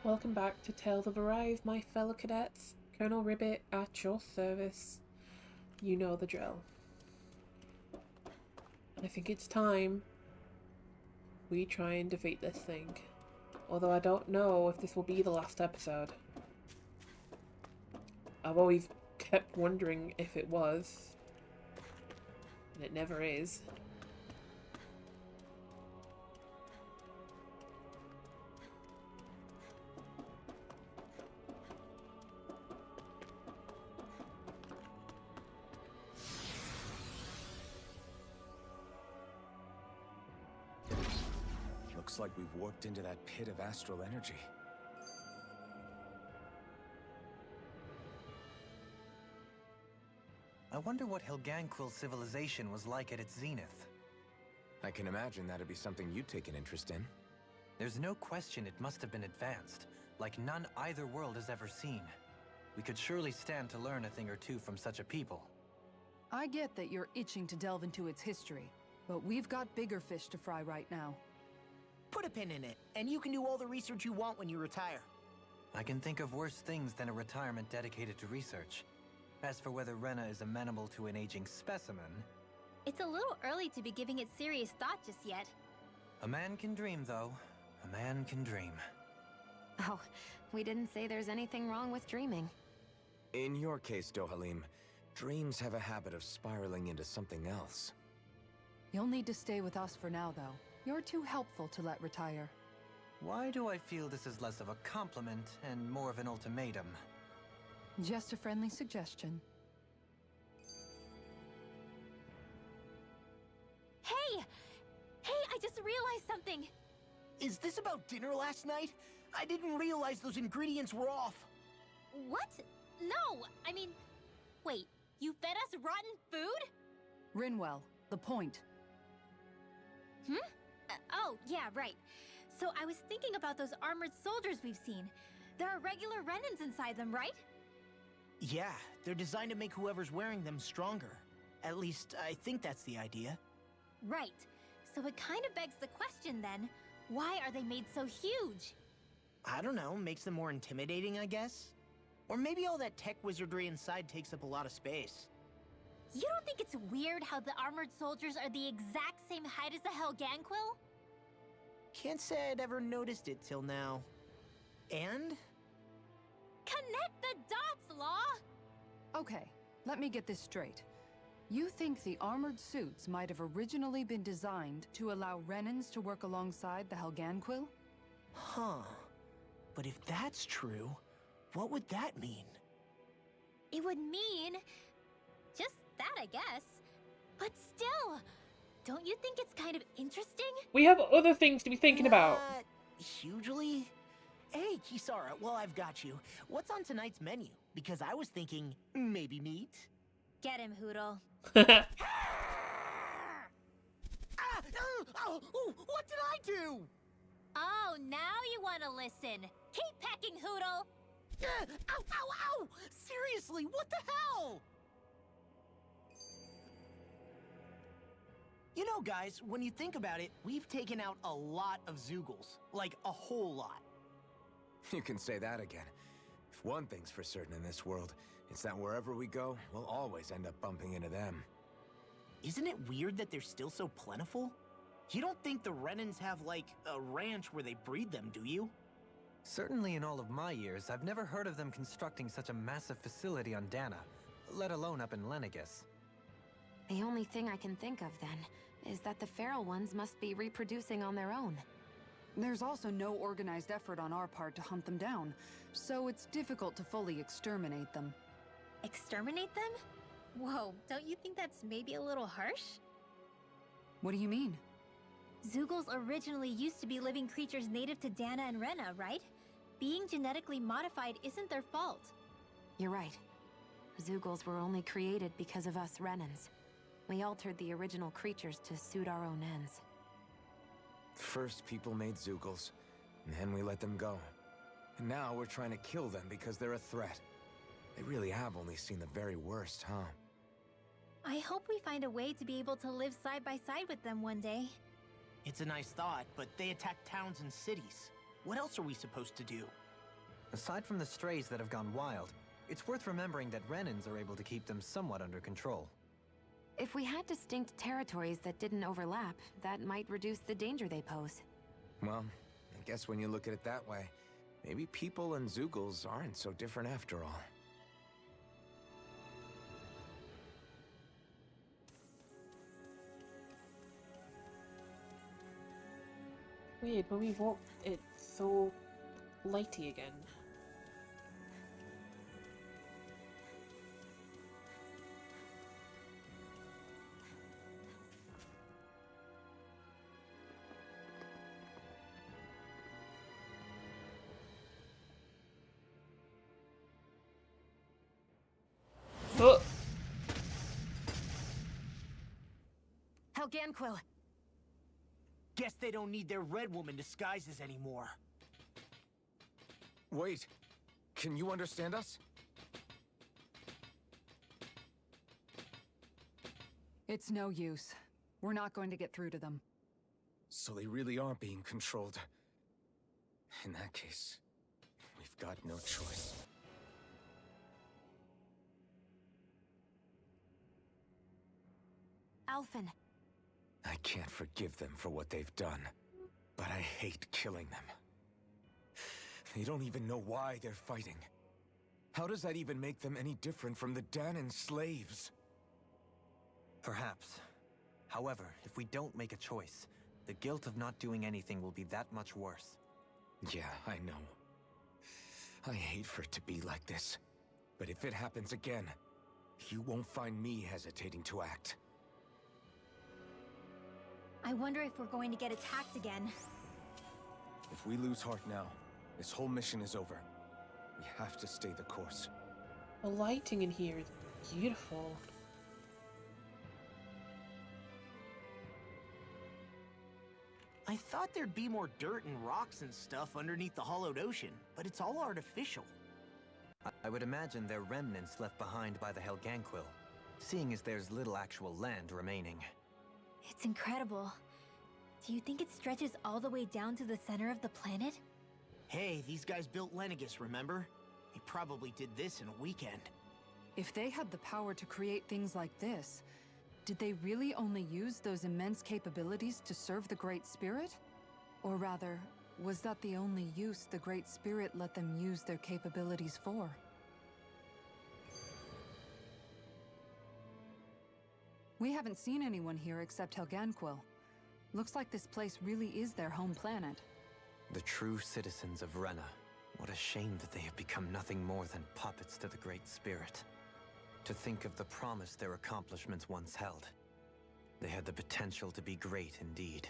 Welcome back to Tales of Arrive, my fellow cadets. Colonel Ribbit at your service. You know the drill. I think it's time we try and defeat this thing. Although I don't know if this will be the last episode. I've always kept wondering if it was. And it never is. Looks like we've warped into that pit of astral energy. I wonder what Helganquil civilization was like at its zenith. I can imagine that'd be something you'd take an interest in. There's no question it must have been advanced, like none either world has ever seen. We could surely stand to learn a thing or two from such a people. I get that you're itching to delve into its history, but we've got bigger fish to fry right now. Put a pin in it, and you can do all the research you want when you retire. I can think of worse things than a retirement dedicated to research. As for whether Rena is amenable to an aging specimen... It's a little early to be giving it serious thought just yet. A man can dream, though. A man can dream. Oh, we didn't say there's anything wrong with dreaming. In your case, Dohalim, dreams have a habit of spiraling into something else. You'll need to stay with us for now, though. You're too helpful to let retire. Why do I feel this is less of a compliment and more of an ultimatum? Just a friendly suggestion. Hey! Hey, I just realized something! Is this about dinner last night? I didn't realize those ingredients were off. What? No! I mean, wait, you fed us rotten food? Rinwell, the point. Oh, yeah, right. So I was thinking about those armored soldiers we've seen. There are regular Renans inside them, right? Yeah, they're designed to make whoever's wearing them stronger. At least, I think that's the idea. Right. So it kind of begs the question then, why are they made so huge? I don't know, makes them more intimidating, I guess? Or maybe all that tech wizardry inside takes up a lot of space. You don't think it's weird how the armored soldiers are the exact same height as the Helganquil? Can't say I'd ever noticed it till now. And? Connect the dots, Law! Okay, let me get this straight. You think the armored suits might have originally been designed to allow Renans to work alongside the Helganquil? Huh. But if that's true, what would that mean? It would mean... just that, I guess. But still, don't you think it's kind of interesting? We have other things to be thinking about. Hugely? Hey, Kisara, well, I've got you. What's on tonight's menu? Because I was thinking, maybe meat? Get him, Hoodle. What did I do? Oh, now you want to listen. Keep pecking, Hoodle. Ow! Seriously, what the hell? You know, guys, when you think about it, we've taken out a lot of Zoogles. Like, a whole lot. You can say that again. If one thing's for certain in this world, it's that wherever we go, we'll always end up bumping into them. Isn't it weird that they're still so plentiful? You don't think the Renans have, like, a ranch where they breed them, do you? Certainly in all of my years, I've never heard of them constructing such a massive facility on Dana, let alone up in Lenegis. The only thing I can think of, then, is that the feral ones must be reproducing on their own. There's also no organized effort on our part to hunt them down, so it's difficult to fully exterminate them. Exterminate them? Whoa, don't you think that's maybe a little harsh? What do you mean? Zoogles originally used to be living creatures native to Dana and Rena, right? Being genetically modified isn't their fault. You're right. Zoogles were only created because of us Renans. We altered the original creatures to suit our own ends. First, people made Zoogles, and then we let them go. And now we're trying to kill them because they're a threat. They really have only seen the very worst, huh? I hope we find a way to be able to live side by side with them one day. It's a nice thought, but they attack towns and cities. What else are we supposed to do? Aside from the strays that have gone wild, it's worth remembering that Renans are able to keep them somewhat under control. If we had distinct territories that didn't overlap, that might reduce the danger they pose. Well, I guess when you look at it that way, maybe people and Zeugles aren't so different after all. Weird, when we walk, it's so lighty again. Oh! Helganquil! Guess they don't need their Red Woman disguises anymore. Wait, can you understand us? It's no use. We're not going to get through to them. So they really are being controlled. In that case, we've got no choice. Alphen. I can't forgive them for what they've done, but I hate killing them. They don't even know why they're fighting. How does that even make them any different from the Danon slaves? Perhaps. However, if we don't make a choice, the guilt of not doing anything will be that much worse. Yeah, I know. I hate for it to be like this. But if it happens again, you won't find me hesitating to act. I wonder if we're going to get attacked again. If we lose heart now, this whole mission is over. We have to stay the course. The lighting in here is beautiful. I thought there'd be more dirt and rocks and stuff underneath the hollowed ocean, but it's all artificial. I would imagine they're remnants left behind by the Helganquil, seeing as there's little actual land remaining. It's incredible. Do you think it stretches all the way down to the center of the planet? Hey, these guys built Lenegus, remember? They probably did this in a weekend. If they had the power to create things like this, did they really only use those immense capabilities to serve the Great Spirit? Or rather, was that the only use the Great Spirit let them use their capabilities for? We haven't seen anyone here except Helganquil. Looks like this place really is their home planet. The true citizens of Rena. What a shame that they have become nothing more than puppets to the Great Spirit. To think of the promise their accomplishments once held. They had the potential to be great indeed.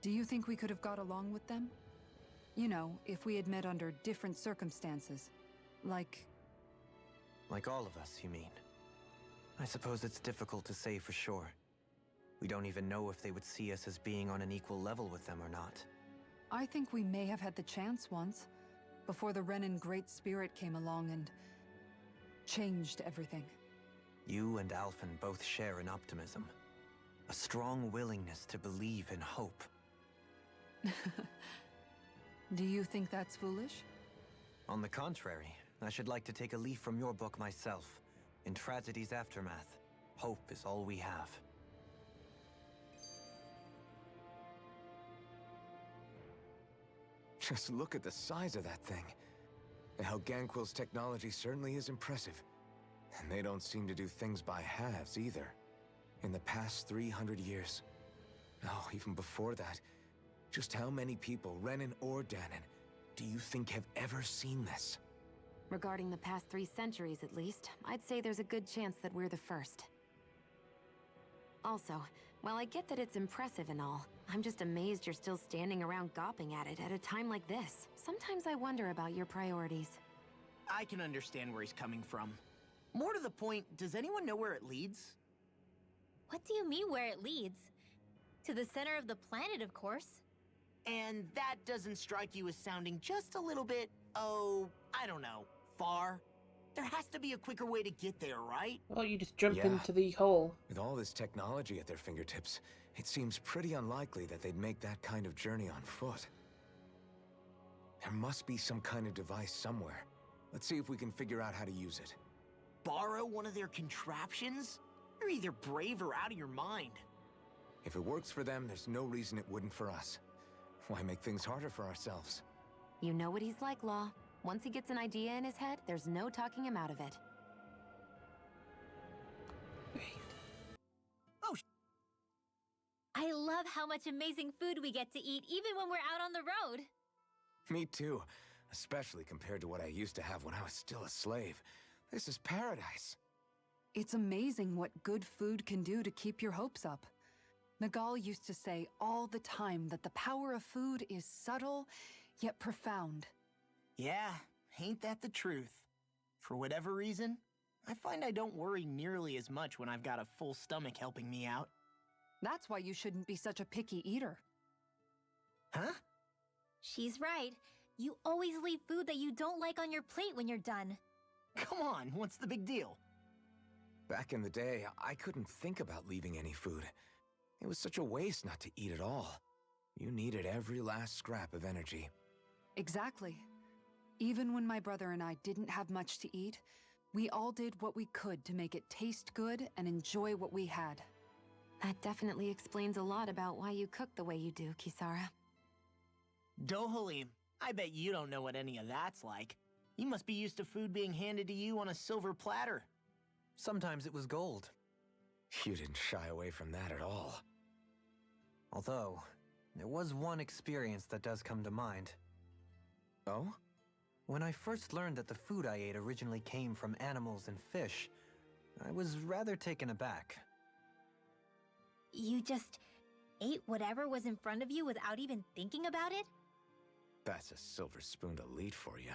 Do you think we could have got along with them? You know, if we had met under different circumstances. Like all of us, you mean? I suppose it's difficult to say for sure. We don't even know if they would see us as being on an equal level with them or not. I think we may have had the chance once, before the Renan Great Spirit came along and changed everything. You and Alphen both share an optimism. A strong willingness to believe in hope. Do you think that's foolish? On the contrary, I should like to take a leaf from your book myself. In tragedy's aftermath, hope is all we have. Just look at the size of that thing. The Helganquil's technology certainly is impressive. And they don't seem to do things by halves either. In the past 300 years. No, even before that. Just how many people, Renan or Danon, do you think have ever seen this? Regarding the past 3 centuries at least, I'd say there's a good chance that we're the first. Also, while I get that it's impressive and all, I'm just amazed you're still standing around gawping at it at a time like this. Sometimes I wonder about your priorities. I can understand where he's coming from. More to the point, does anyone know where it leads? What do you mean where it leads? To the center of the planet, of course. And that doesn't strike you as sounding just a little bit, oh, I don't know, far? There has to be a quicker way to get there, right? Well, you just jump Yeah. into the hole. With all this technology at their fingertips, it seems pretty unlikely that they'd make that kind of journey on foot. There must be some kind of device somewhere. Let's see if we can figure out how to use it. Borrow one of their contraptions? You're either brave or out of your mind. If it works for them, there's no reason it wouldn't for us. Why make things harder for ourselves? You know what he's like, Law. Once he gets an idea in his head, there's no talking him out of it. Oh, I love how much amazing food we get to eat even when we're out on the road. Me too. Especially compared to what I used to have when I was still a slave. This is paradise. It's amazing what good food can do to keep your hopes up. Nagal used to say all the time that the power of food is subtle, yet profound. yeah, ain't that the truth? For whatever reason, I find I don't worry nearly as much when I've got a full stomach helping me out. That's why you shouldn't be such a picky eater. Huh? She's right. You always leave food that you don't like on your plate when you're done. Come on, what's the big deal? Back in the day, I couldn't think about leaving any food. It was such a waste not to eat at all. You needed every last scrap of energy. Exactly. Even when my brother and I didn't have much to eat, we all did what we could to make it taste good and enjoy what we had. That definitely explains a lot about why you cook the way you do, Kisara. Dohalim, I bet you don't know what any of that's like. You must be used to food being handed to you on a silver platter. Sometimes it was gold. You didn't shy away from that at all. Although, there was one experience that does come to mind. Oh? When I first learned that the food I ate originally came from animals and fish, I was rather taken aback. You just ate whatever was in front of you without even thinking about it? That's a silver spoon elite for you.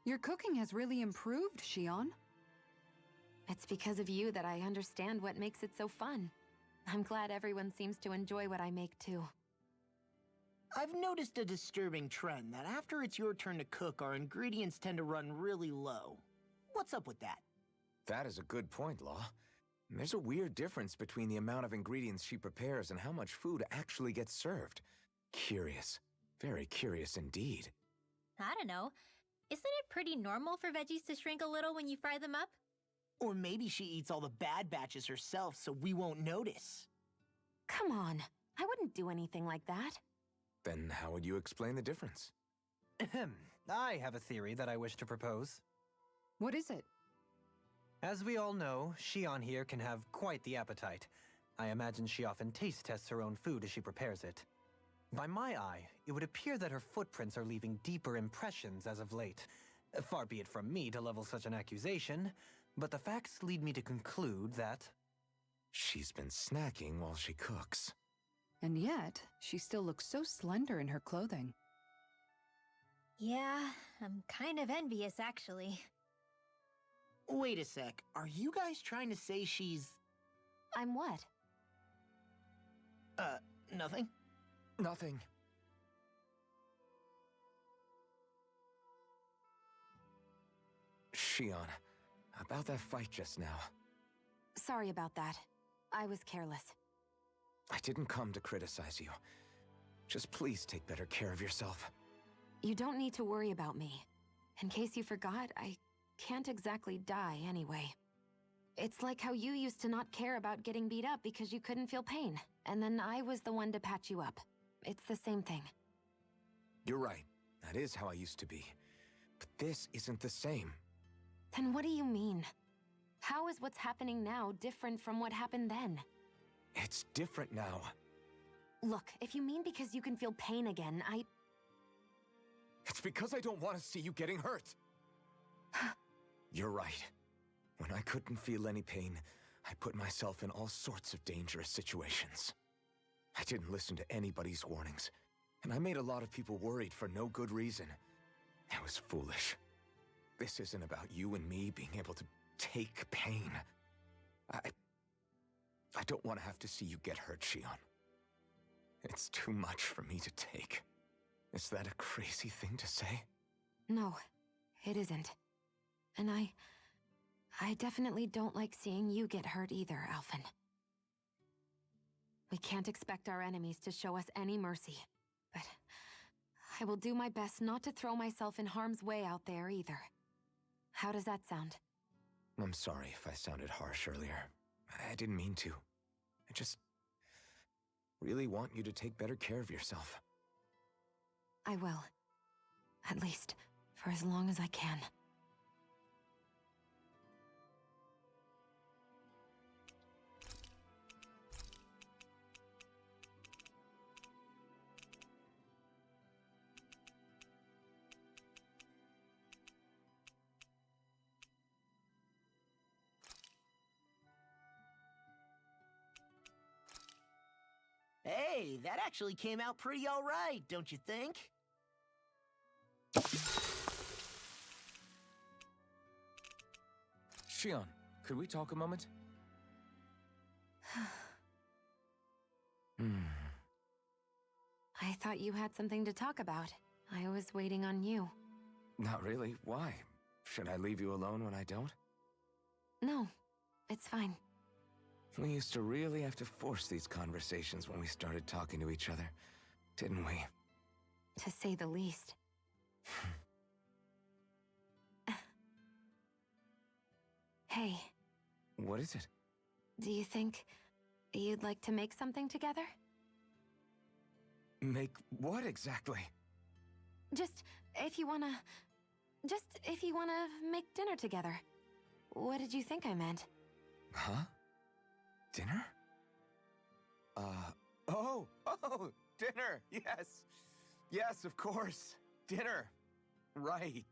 Your cooking has really improved, Shion. It's because of you that I understand what makes it so fun. I'm glad everyone seems to enjoy what I make too. I've noticed a disturbing trend that after it's your turn to cook, our ingredients tend to run really low. What's up with that? That is a good point, Law. There's a weird difference between the amount of ingredients she prepares and how much food actually gets served. Curious. Very curious indeed. I don't know. Isn't it pretty normal for veggies to shrink a little when you fry them up? Or maybe she eats all the bad batches herself so we won't notice. Come on, I wouldn't do anything like that. Then how would you explain the difference? Ahem. I have a theory that I wish to propose. What is it? As we all know, Shion here can have quite the appetite. I imagine she often taste tests her own food as she prepares it. By my eye, it would appear that her footprints are leaving deeper impressions as of late. Far be it from me to level such an accusation, but the facts lead me to conclude that... She's been snacking while she cooks. And yet, she still looks so slender in her clothing. Yeah, I'm kind of envious actually. Wait a sec, are you guys trying to say she's... I'm what? Nothing? Nothing. Shion, about that fight just now. Sorry about that. I was careless. I didn't come to criticize you. Just please take better care of yourself. You don't need to worry about me. In case you forgot, I can't exactly die anyway. It's like how you used to not care about getting beat up because you couldn't feel pain, and then I was the one to patch you up. It's the same thing. You're right. That is how I used to be. But this isn't the same. Then what do you mean? How is what's happening now different from what happened then? It's different now. Look, if you mean because you can feel pain again, It's because I don't want to see you getting hurt. You're right. When I couldn't feel any pain, I put myself in all sorts of dangerous situations. I didn't listen to anybody's warnings, and I made a lot of people worried for no good reason. It was foolish. This isn't about you and me being able to take pain. I don't want to have to see you get hurt, Shion. It's too much for me to take. Is that a crazy thing to say? No, it isn't. And I definitely don't like seeing you get hurt either, Alphen. We can't expect our enemies to show us any mercy. But I will do my best not to throw myself in harm's way out there either. How does that sound? I'm sorry if I sounded harsh earlier. I didn't mean to. I just really want you to take better care of yourself. I will. At least, for as long as I can. Hey, that actually came out pretty all right, don't you think? Shion, could we talk a moment? I thought you had something to talk about. I was waiting on you. Not really. Why? Should I leave you alone when I don't? No, it's fine. We used to really have to force these conversations when we started talking to each other, didn't we? To say the least. Hey, What is it? do you think you'd like to make something together? Make what exactly? Just if you wanna make dinner together. What did you think I meant? Huh? Dinner? Oh, dinner! Yes! Yes, of course! Dinner! Right.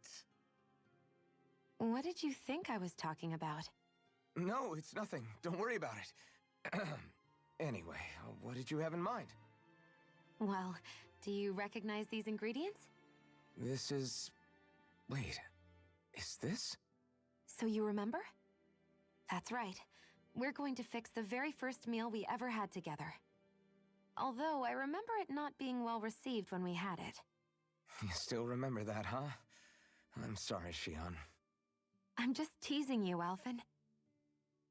What did you think I was talking about? No, it's nothing. Don't worry about it. Anyway, what did you have in mind? Well, do you recognize these ingredients? This is... Wait, is this? So you remember? That's right. We're going to fix the very first meal we ever had together. Although I remember it not being well received when we had it. You still remember that, huh? I'm sorry, Shion. I'm just teasing you, Alphen.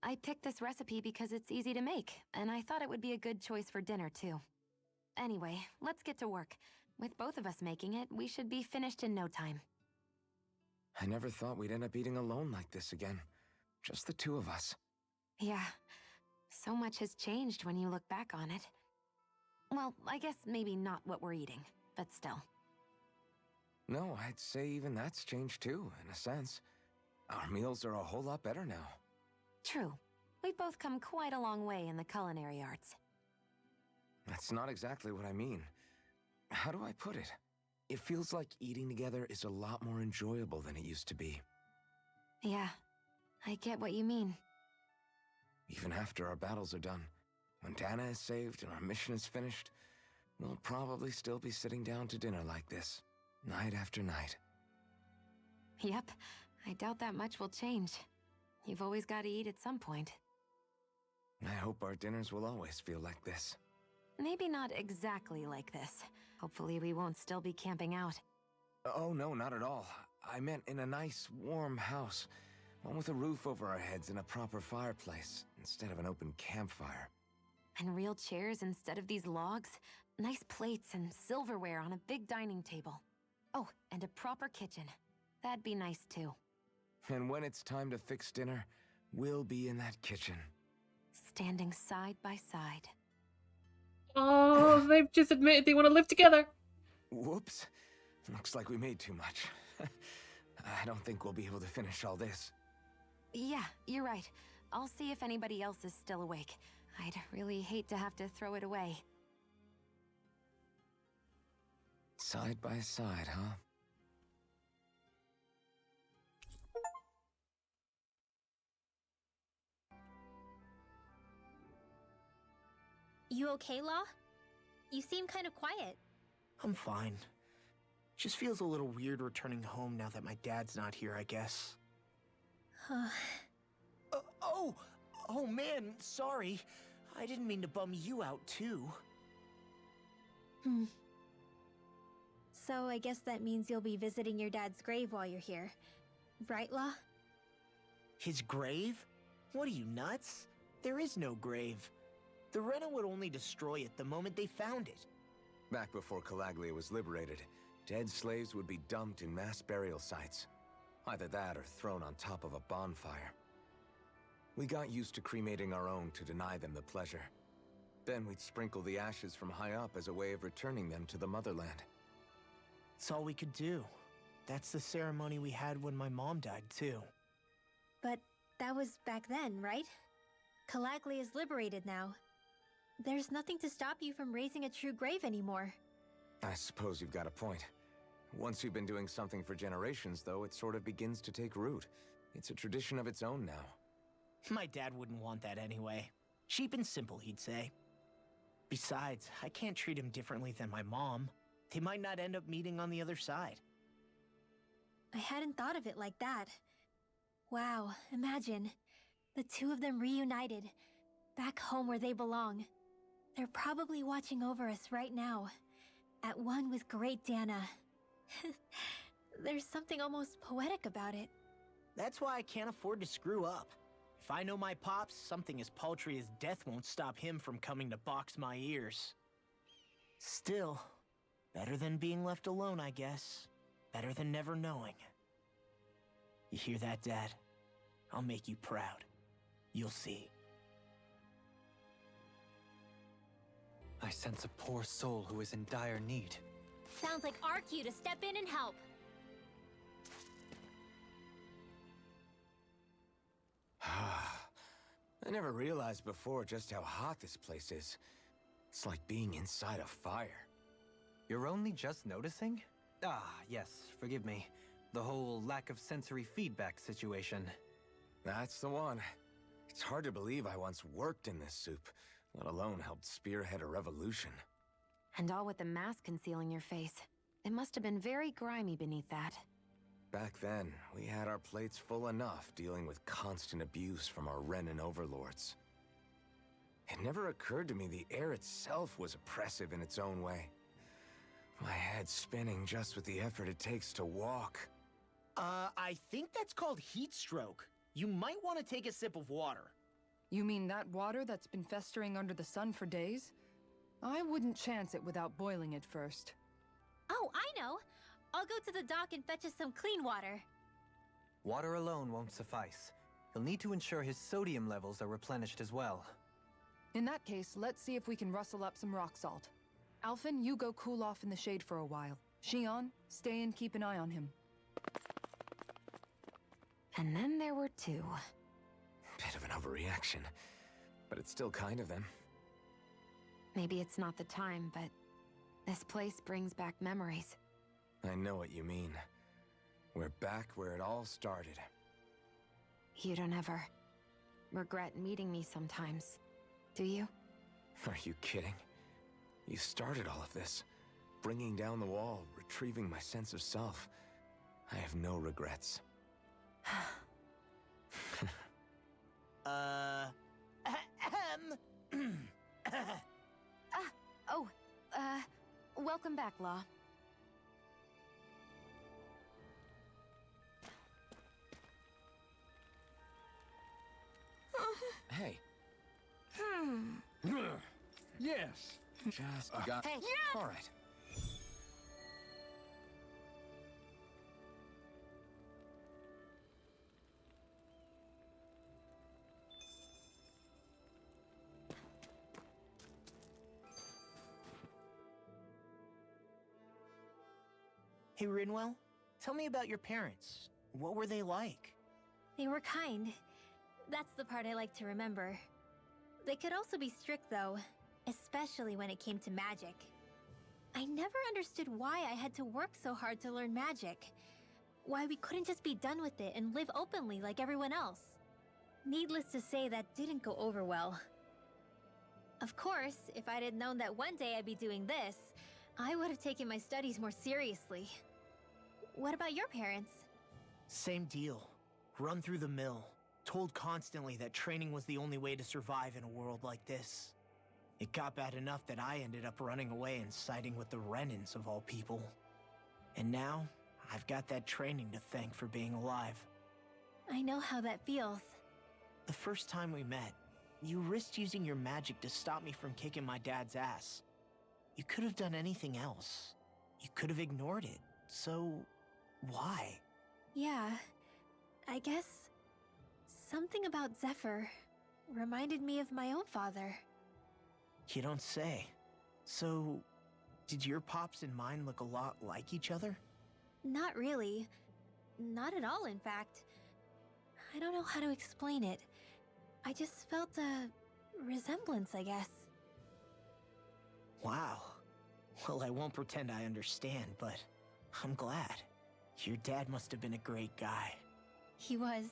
I picked this recipe because it's easy to make, and I thought it would be a good choice for dinner, too. Anyway, let's get to work. With both of us making it, we should be finished in no time. I never thought we'd end up eating alone like this again. Just the two of us. Yeah, so much has changed when you look back on it. Well, I guess maybe not what we're eating, but still. No, I'd say even that's changed too, in a sense. Our meals are a whole lot better now. True. We've both come quite a long way in the culinary arts. That's not exactly what I mean. How do I put it? It feels like eating together is a lot more enjoyable than it used to be. Yeah, I get what you mean. Even after our battles are done, when Dana is saved and our mission is finished, we'll probably still be sitting down to dinner like this, night after night. Yep, I doubt that much will change. You've always got to eat at some point. I hope our dinners will always feel like this. Maybe not exactly like this. Hopefully we won't still be camping out. Oh no, not at all. I meant in a nice, warm house. One with a roof over our heads and a proper fireplace, instead of an open campfire. And real chairs instead of these logs. Nice plates and silverware on a big dining table. Oh, and a proper kitchen. That'd be nice too. And when it's time to fix dinner, we'll be in that kitchen. Standing side by side. Oh, they've just admitted they want to live together. Whoops. Looks like we made too much. I don't think we'll be able to finish all this. Yeah, you're right. I'll see if anybody else is still awake. I'd really hate to have to throw it away. Side by side, huh? You okay, Law? You seem kind of quiet. I'm fine. Just feels a little weird returning home now that my dad's not here, I guess. Oh man, sorry. I didn't mean to bum you out too. So I guess that means you'll be visiting your dad's grave while you're here. Right, Law? His grave? What are you, nuts? There is no grave. The Rena would only destroy it the moment they found it. Back before Calaglia was liberated, dead slaves would be dumped in mass burial sites. Either that or thrown on top of a bonfire. We got used to cremating our own to deny them the pleasure. Then we'd sprinkle the ashes from high up as a way of returning them to the motherland. It's all we could do. That's the ceremony we had when my mom died, too. But that was back then, right? Calaglia is liberated now. There's nothing to stop you from raising a true grave anymore. I suppose you've got a point. Once you've been doing something for generations, though, it sort of begins to take root. It's a tradition of its own now. My dad wouldn't want that anyway. Cheap and simple, he'd say. Besides, I can't treat him differently than my mom. They might not end up meeting on the other side. I hadn't thought of it like that. Wow, imagine. The two of them reunited, back home where they belong. They're probably watching over us right now, at one with Great Dana. There's something almost poetic about it. That's why I can't afford to screw up. If I know my pops, something as paltry as death won't stop him from coming to box my ears. Still, better than being left alone, I guess. Better than never knowing. You hear that, Dad? I'll make you proud. You'll see. I sense a poor soul who is in dire need. Sounds like our cue to step in and help. I never realized before just how hot this place is. It's like being inside a fire. You're only just noticing? Ah, yes, forgive me. The whole lack of sensory feedback situation. That's the one. It's hard to believe I once worked in this soup, let alone helped spearhead a revolution. And all with the mask concealing your face. It must have been very grimy beneath that. Back then, we had our plates full enough dealing with constant abuse from our Renan overlords. It never occurred to me the air itself was oppressive in its own way. My head spinning just with the effort it takes to walk. I think that's called heat stroke. You might want to take a sip of water. You mean that water that's been festering under the sun for days? I wouldn't chance it without boiling it first. Oh, I know! I'll go to the dock and fetch us some clean water. Water alone won't suffice. You'll need to ensure his sodium levels are replenished as well. In that case, let's see if we can rustle up some rock salt. Alphen, you go cool off in the shade for a while. Xion, stay and keep an eye on him. And then there were two. Bit of an overreaction, but it's still kind of them. Maybe it's not the time, but this place brings back memories. I know what you mean. We're back where it all started. You don't ever regret meeting me sometimes, do you? Are you kidding? You started all of this. Bringing down the wall, retrieving my sense of self. I have no regrets. Welcome back, Law. Hey. Yes. Just got... Hey! All right. Hey, Rinwell, tell me about your parents. What were they like? They were kind. That's the part I like to remember. They could also be strict, though, especially when it came to magic. I never understood why I had to work so hard to learn magic. Why we couldn't just be done with it and live openly like everyone else. Needless to say, that didn't go over well. Of course, if I'd had known that one day I'd be doing this, I would have taken my studies more seriously. What about your parents? Same deal. Run through the mill. Told constantly that training was the only way to survive in a world like this. It got bad enough that I ended up running away and siding with the Renans of all people. And now, I've got that training to thank for being alive. I know how that feels. The first time we met, You risked using your magic to stop me from kicking my dad's ass. You could have done anything else. You could have ignored it. So, why? Yeah, I guess something about Zephyr reminded me of my own father. You don't say. So, did your pops and mine look a lot like each other? Not really. Not at all, in fact. I don't know how to explain it. I just felt a resemblance, I guess. Wow. Well, I won't pretend I understand, but I'm glad. Your dad must have been a great guy. He was.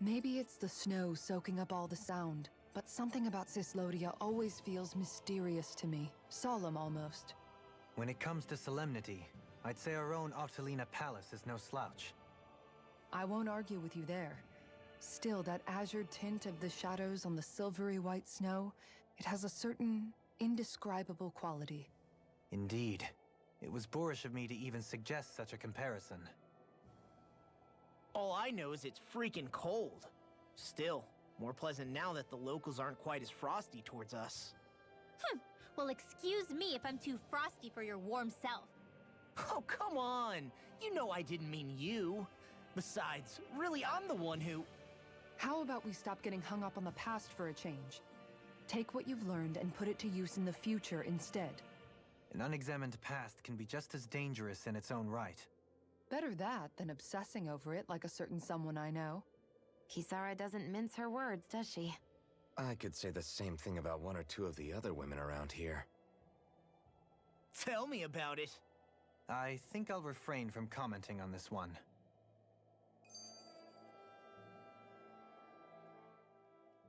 Maybe it's the snow soaking up all the sound, but something about Cislodia always feels mysterious to me. Solemn, almost. When it comes to solemnity, I'd say our own Octalina Palace is no slouch. I won't argue with you there. Still, that azure tint of the shadows on the silvery white snow, it has a certain indescribable quality. Indeed. It was boorish of me to even suggest such a comparison. All I know is it's freaking cold. Still, more pleasant now that the locals aren't quite as frosty towards us. Well, excuse me if I'm too frosty for your warm self. Oh, come on! You know I didn't mean you. Besides, really, I'm the one who... How about we stop getting hung up on the past for a change? Take what you've learned and put it to use in the future instead. An unexamined past can be just as dangerous in its own right. Better that than obsessing over it like a certain someone I know. Kisara doesn't mince her words, does she? I could say the same thing about one or two of the other women around here. Tell me about it. I think I'll refrain from commenting on this one.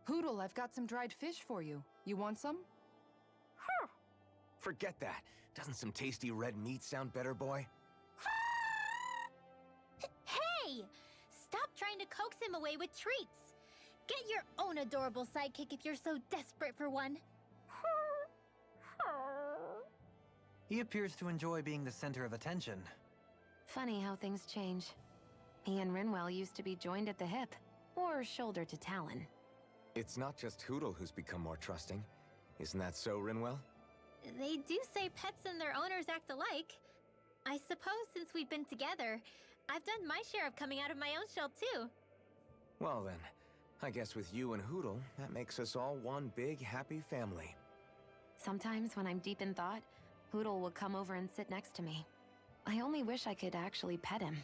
Hoodle, I've got some dried fish for you. You want some? Forget that. Doesn't some tasty red meat sound better, boy? Hey! Stop trying to coax him away with treats. Get your own adorable sidekick if you're so desperate for one. He appears to enjoy being the center of attention. Funny how things change. He and Rinwell used to be joined at the hip, or shoulder to talon. It's not just Hootle who's become more trusting. Isn't that so, Rinwell? They do say pets and their owners act alike. I suppose since we've been together, I've done my share of coming out of my own shell too. Well then, I guess with you and Hootle, that makes us all one big happy family. Sometimes when I'm deep in thought, Hoodle will come over and sit next to me. I only wish I could actually pet him.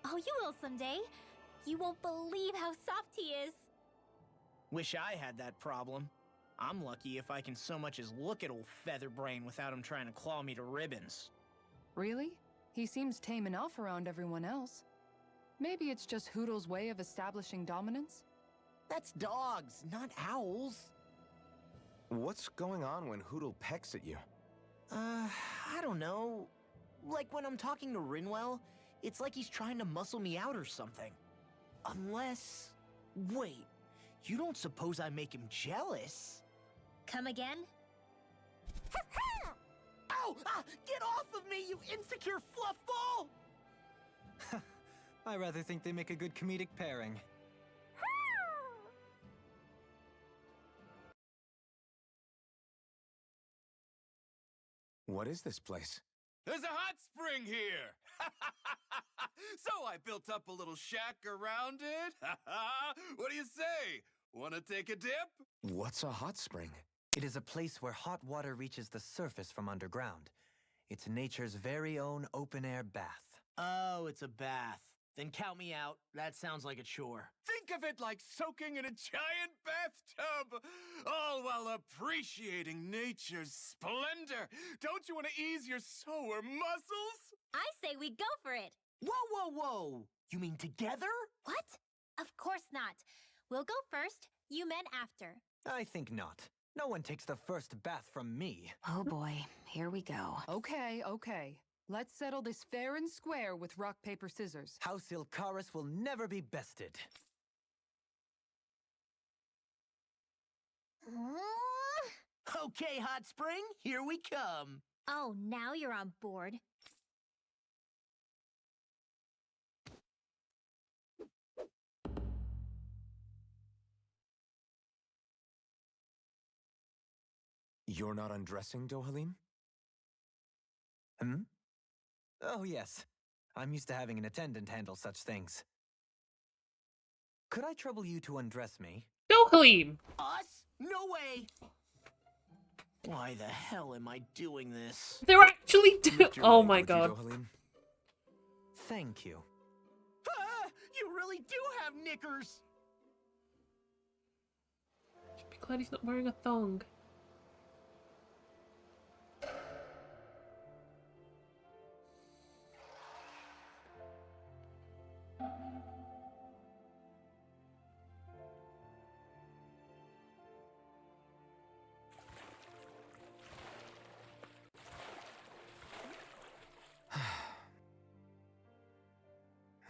Oh, you will someday. You won't believe how soft he is. Wish I had that problem. I'm lucky if I can so much as look at old Featherbrain without him trying to claw me to ribbons. Really? He seems tame enough around everyone else. Maybe it's just Hoodle's way of establishing dominance? That's dogs, not owls. What's going on when Hootle pecks at you? I don't know. Like when I'm talking to Rinwell, it's like he's trying to muscle me out or something. Unless... Wait, you don't suppose I make him jealous? Come again? Ow! Ah, get off of me, you insecure fluffball! I rather think they make a good comedic pairing. What is this place? There's a hot spring here! So I built up a little shack around it. What do you say? Wanna take a dip? What's a hot spring? It is a place where hot water reaches the surface from underground. It's nature's very own open-air bath. Oh, it's a bath. Then count me out. That sounds like a chore. Think of it like soaking in a giant bathtub, all while appreciating nature's splendor. Don't you want to ease your sore muscles? I say we go for it. Whoa, whoa, whoa! You mean together? What? Of course not. We'll go first, you men after. I think not. No one takes the first bath from me. Oh boy, here we go. Okay, okay. Let's settle this fair and square with rock, paper, scissors. House Ilkaris will never be bested. Okay, Hot Spring, here we come. Oh, now you're on board. You're not undressing, Dohalim? Hmm? Oh, yes. I'm used to having an attendant handle such things. Could I trouble you to undress me? Dohalim! Us? No way! Why the hell am I doing this? They're actually Lift your Oh leg, my would you, god. Dohalim? Thank you. Ah, you really do have knickers! Should be glad he's not wearing a thong.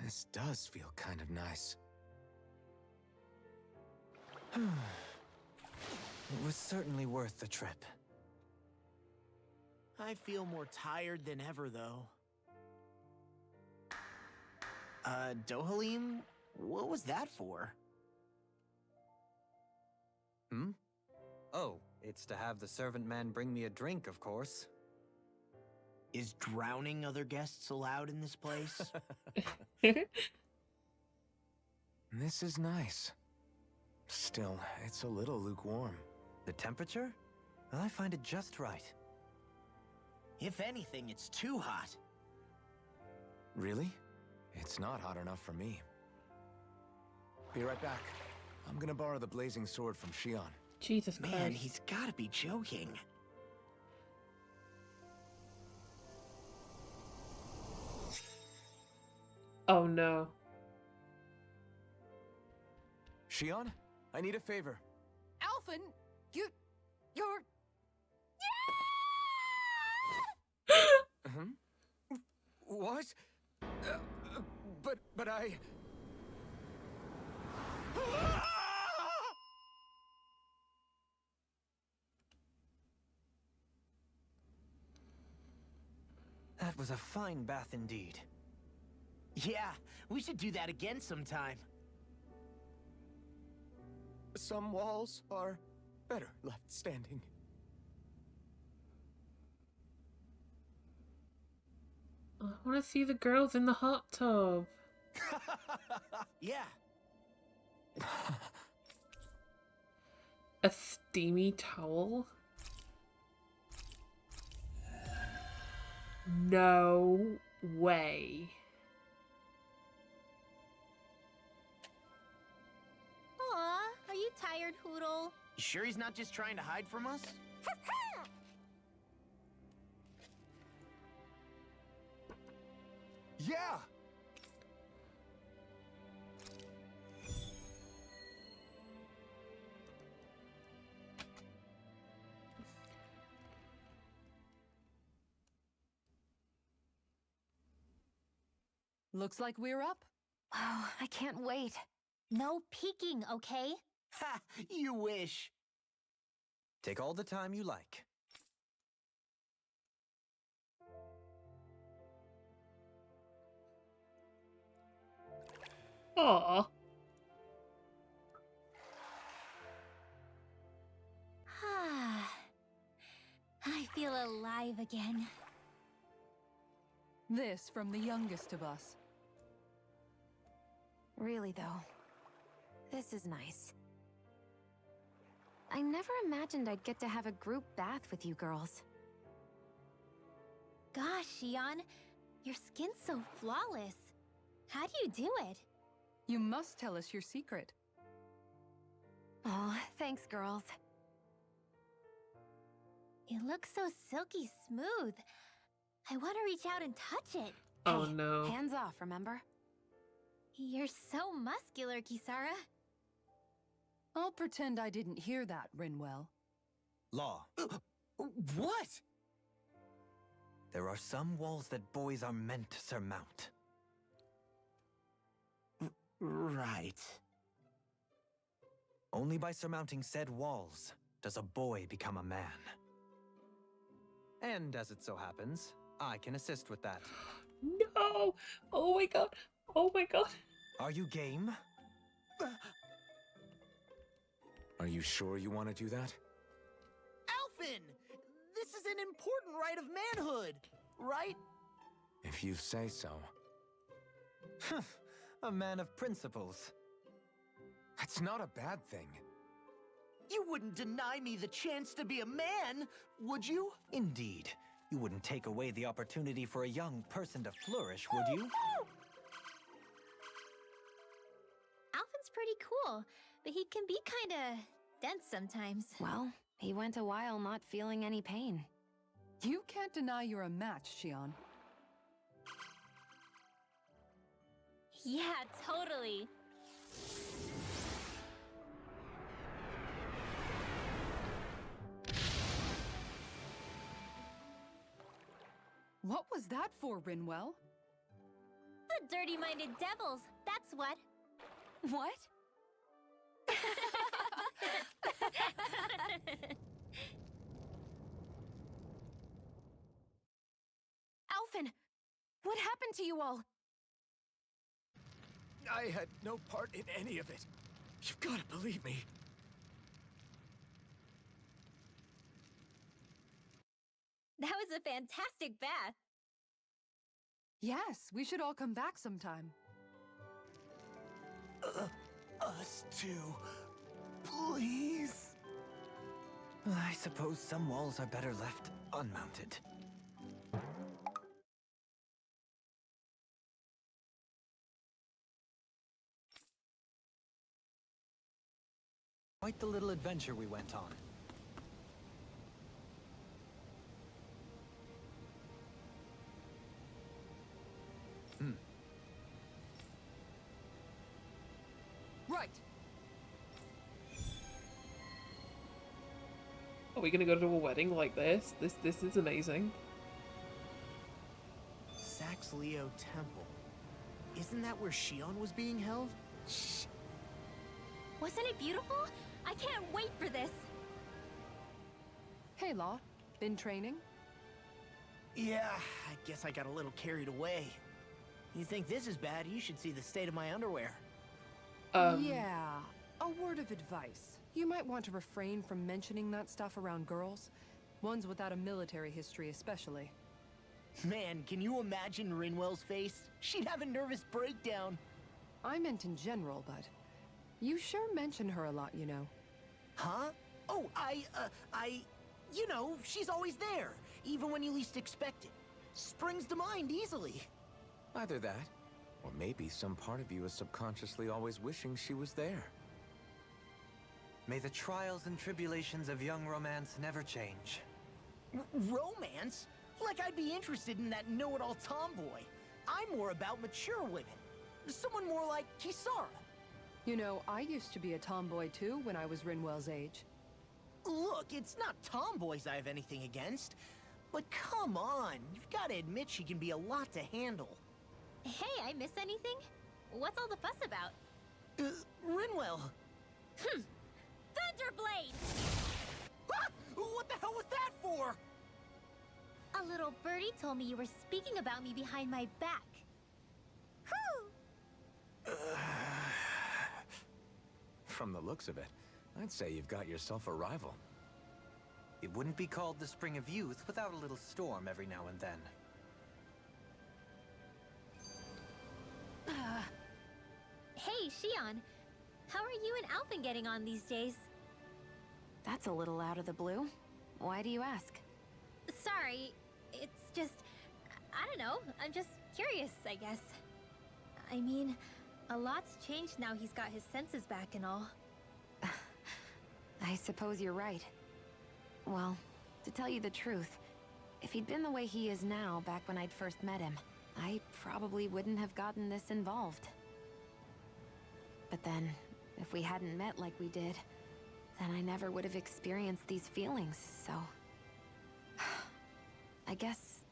This does feel kind of nice. It was certainly worth the trip. I feel more tired than ever, though. Dohalim? What was that for? Hmm? Oh, it's to have the servant man bring me a drink, of course. Is drowning other guests allowed in this place? This is nice. Still, it's a little lukewarm. The temperature? Well, I find it just right. If anything, it's too hot. Really? It's not hot enough for me. Be right back. I'm gonna borrow the blazing sword from Shion. Jesus Christ. Man, he's gotta be joking. Oh no. Shion, I need a favor. Alphen, you're... What? But I... That was a fine bath indeed. Yeah, we should do that again sometime. Some walls are better left standing. I want to see the girls in the hot tub. Yeah. A steamy towel? No way. Aw, are you tired, Hoodle? You sure he's not just trying to hide from us? Yeah! Looks like we're up. Oh, I can't wait. No peeking, okay? Ha! You wish. Take all the time you like. Aw. I feel alive again. This from the youngest of us. Really, though. This is nice. I never imagined I'd get to have a group bath with you girls. Gosh, Shion, your skin's so flawless. How do you do it? You must tell us your secret. Oh, thanks, girls. It looks so silky smooth. I want to reach out and touch it. Oh Hey, no. Hands off, remember? You're so muscular, Kisara. I'll pretend I didn't hear that, Rinwell. Law. What? There are some walls that boys are meant to surmount. Right. Only by surmounting said walls does a boy become a man. And as it so happens, I can assist with that. No! Oh my god. Oh my god. Are you game? Are you sure you want to do that? Alphen! This is an important rite of manhood, right? If you say so. A man of principles. That's not a bad thing. You wouldn't deny me the chance to be a man, would you? Indeed. You wouldn't take away the opportunity for a young person to flourish, would you? Alphen's pretty cool, but he can be kinda dense sometimes. Well, he went a while not feeling any pain. You can't deny you're a match, Xion. Yeah, totally. What was that for, Rinwell? The dirty-minded devils, that's what. What? Alphen! What happened to you all? I had no part in any of it. You've got to believe me. That was a fantastic bath. Yes, we should all come back sometime. Us too. Please. I suppose some walls are better left unmounted. Quite the little adventure we went on. Right. Are we gonna go to a wedding like this? This is amazing. Saxleo Temple. Isn't that where Xion was being held? Shh. Wasn't it beautiful? I can't wait for this. Hey, Law. Been training? Yeah, I guess I got a little carried away. You think this is bad, you should see the state of my underwear. Yeah. A word of advice. You might want to refrain from mentioning that stuff around girls. Ones without a military history especially. Man, can you imagine Rinwell's face? She'd have a nervous breakdown. I meant in general, but you sure mention her a lot, you know. Huh? Oh, you know, she's always there, even when you least expect it. Springs to mind easily. Either that, or maybe some part of you is subconsciously always wishing she was there. May the trials and tribulations of young romance never change. Romance? Like I'd be interested in that know-it-all tomboy. I'm more about mature women. Someone more like Kisara. You know, I used to be a tomboy too when I was Rinwell's age. Look, it's not tomboys I have anything against. But come on, you've got to admit she can be a lot to handle. Hey, I miss anything? What's all the fuss about? Rinwell. Thunderblade! Ah! What the hell was that for? A little birdie told me you were speaking about me behind my back. Whew! From the looks of it, I'd say you've got yourself a rival. It wouldn't be called the Spring of Youth without a little storm every now and then. Hey, Xion. How are you and Alphen getting on these days? That's a little out of the blue. Why do you ask? Sorry, it's just... I don't know, I'm just curious, I guess. I mean, a lot's changed now he's got his senses back and all. I suppose you're right. Well, to tell you the truth, if he'd been the way he is now back when I'd first met him, I probably wouldn't have gotten this involved. But then, if we hadn't met like we did, then I never would have experienced these feelings, so... I guess...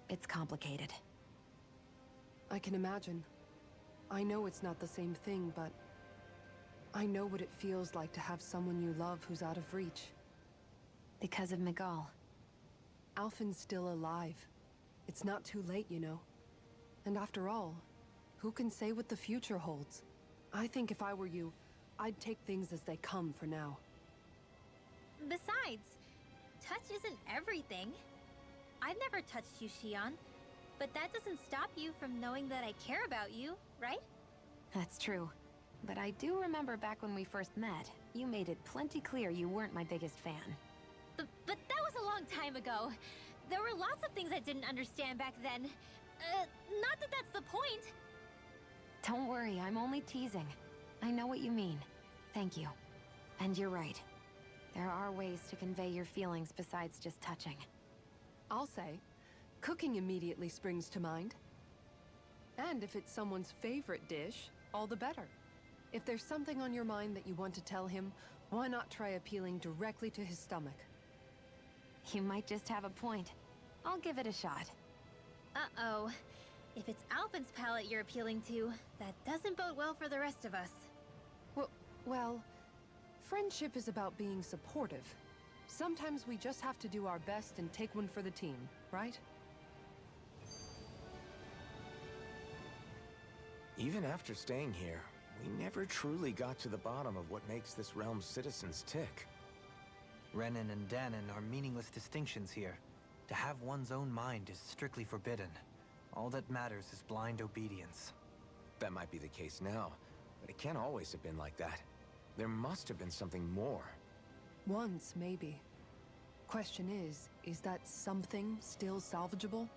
it's complicated. I can imagine. I know it's not the same thing, but... I know what it feels like to have someone you love who's out of reach. Because of Miguel. Alphen's still alive. It's not too late, you know. And after all, who can say what the future holds? I think if I were you, I'd take things as they come for now. Besides, touch isn't everything. I've never touched you, Shion, but that doesn't stop you from knowing that I care about you, right? That's true. But I do remember back when we first met, you made it plenty clear you weren't my biggest fan. But that was a long time ago. There were lots of things I didn't understand back then. Not that that's the point. Don't worry, I'm only teasing. I know what you mean. Thank you. And you're right. There are ways to convey your feelings besides just touching. I'll say, cooking immediately springs to mind. And if it's someone's favorite dish, all the better. If there's something on your mind that you want to tell him, why not try appealing directly to his stomach? You might just have a point. I'll give it a shot. Uh-oh. If it's Alpin's palate you're appealing to, that doesn't bode well for the rest of us. Well, friendship is about being supportive. Sometimes we just have to do our best and take one for the team, right? Even after staying here, we never truly got to the bottom of what makes this realm's citizens tick. Renin and Danon are meaningless distinctions here. To have one's own mind is strictly forbidden. All that matters is blind obedience. That might be the case now, but it can't always have been like that. There must have been something more. Once, maybe. Question is that something still salvageable?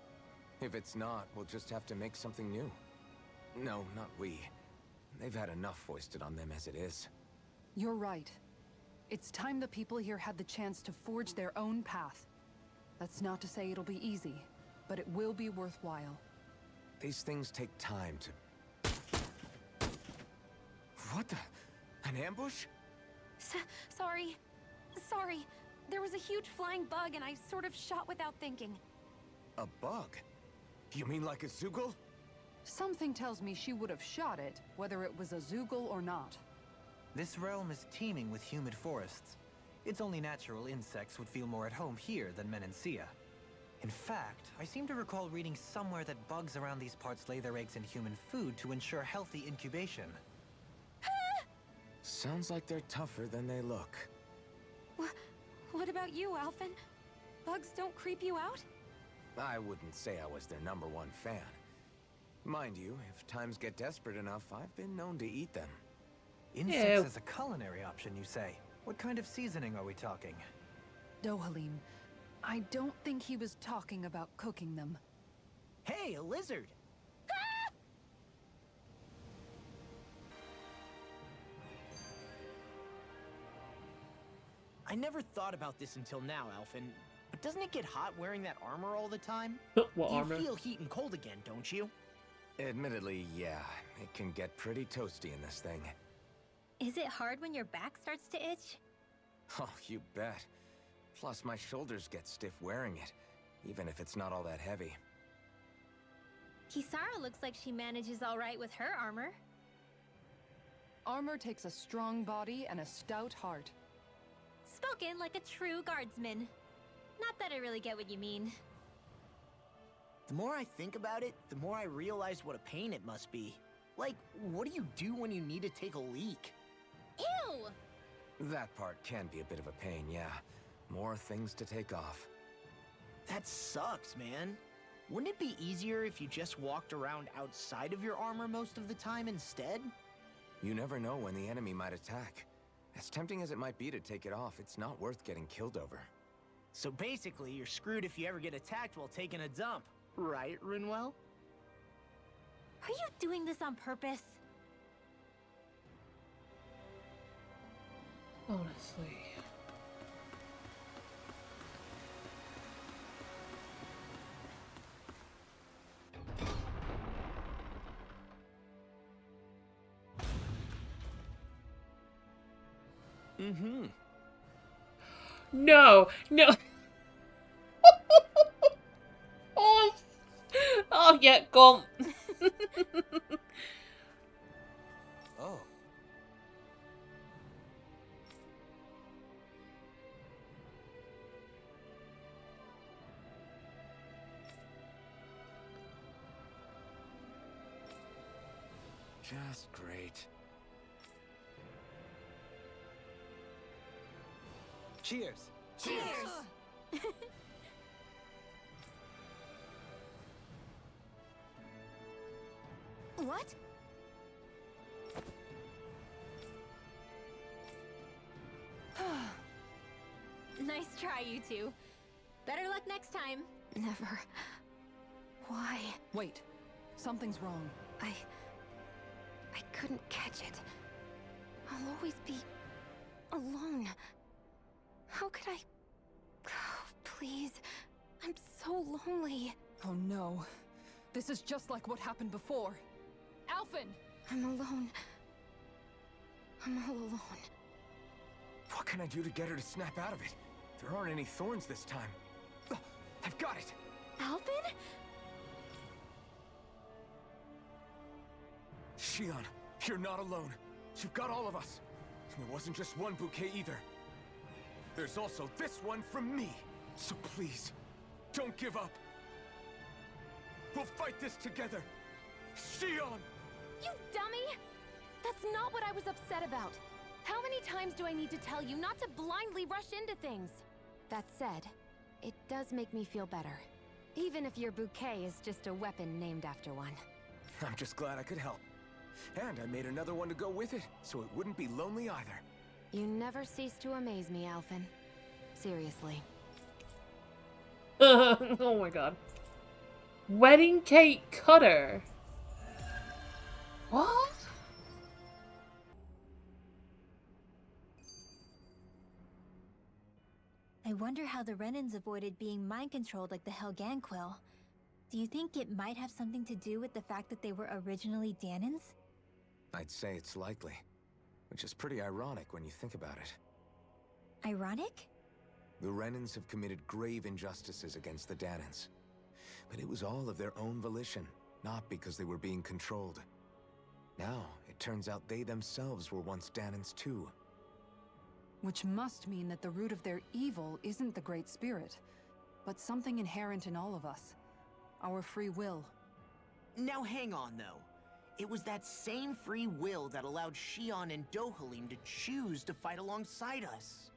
If it's not, we'll just have to make something new. No, not we. They've had enough foisted on them as it is. You're right. It's time the people here had the chance to forge their own path. That's not to say it'll be easy, but it will be worthwhile. These things take time to... What the... An ambush? Sorry. Sorry. There was a huge flying bug and I sort of shot without thinking. A bug? You mean like a Zoogle? Something tells me she would have shot it, whether it was a Zoogle or not. This realm is teeming with humid forests. It's only natural insects would feel more at home here than Menancia. In fact, I seem to recall reading somewhere that bugs around these parts lay their eggs in human food to ensure healthy incubation. Sounds like they're tougher than they look. What about you, Alphen? Bugs don't creep you out? I wouldn't say I was their #1 fan. Mind you, if times get desperate enough, I've been known to eat them. Insects as a culinary option, you say? What kind of seasoning are we talking? Dohalim, I don't think he was talking about cooking them. Hey, a lizard! I never thought about this until now, Alphen, but doesn't it get hot wearing that armor all the time? What armor? You feel heat and cold again, don't you? Admittedly, yeah. It can get pretty toasty in this thing. Is it hard when your back starts to itch? Oh, you bet. Plus, my shoulders get stiff wearing it, even if it's not all that heavy. Kisara looks like she manages all right with her armor. Armor takes a strong body and a stout heart. Spoken like a true guardsman. Not that I really get what you mean. The more I think about it, the more I realize what a pain it must be. Like, what do you do when you need to take a leak? Ew! That part can be a bit of a pain, yeah. More things to take off. That sucks, man. Wouldn't it be easier if you just walked around outside of your armor most of the time instead? You never know when the enemy might attack. As tempting as it might be to take it off, it's not worth getting killed over. So basically, you're screwed if you ever get attacked while taking a dump. Right, Rinwell? Are you doing this on purpose? Honestly. Mm-hmm. No, no. Oh yeah, gone. Oh. Just great. Cheers! Cheers! What? Nice try, you two. Better luck next time. Never. Why? Wait. Something's wrong. I couldn't catch it. I'll always be alone. How could I... Oh, please. I'm so lonely. Oh no. This is just like what happened before. Alphen! I'm alone. I'm all alone. What can I do to get her to snap out of it? There aren't any thorns this time. Ugh, I've got it! Alphen? Shion, you're not alone. You've got all of us. And there wasn't just one bouquet either. There's also this one from me. So please, don't give up. We'll fight this together. Shion! You dummy! That's not what I was upset about. How many times do I need to tell you not to blindly rush into things? That said, it does make me feel better. Even if your bouquet is just a weapon named after one. I'm just glad I could help. And I made another one to go with it, so it wouldn't be lonely either. You never cease to amaze me, Alphen. Seriously. Oh my god. Wedding cake cutter. What? I wonder how the Renans avoided being mind-controlled like the Helganquil. Do you think it might have something to do with the fact that they were originally Danans? I'd say it's likely. Which is pretty ironic when you think about it. Ironic? The Renans have committed grave injustices against the Danans. But it was all of their own volition, not because they were being controlled. Now, it turns out they themselves were once Danans too. Which must mean that the root of their evil isn't the Great Spirit, but something inherent in all of us. Our free will. Now hang on, though. It was that same free will that allowed Shion and Dohalim to choose to fight alongside us.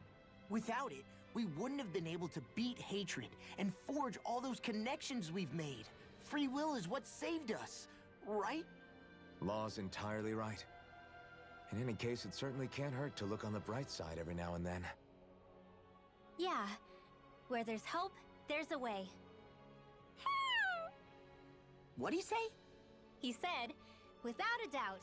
Without it, we wouldn't have been able to beat hatred and forge all those connections we've made. Free will is what saved us, right? Law's entirely right. In any case, it certainly can't hurt to look on the bright side every now and then. Yeah. Where there's hope, there's a way. What'd he say? He said, without a doubt.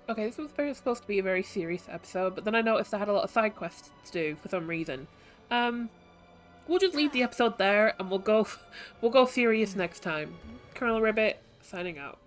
Okay, this was supposed to be a very serious episode, but then I noticed I had a lot of side quests to do for some reason. We'll just leave the episode there, and we'll go serious next time. Colonel Ribbit, signing out.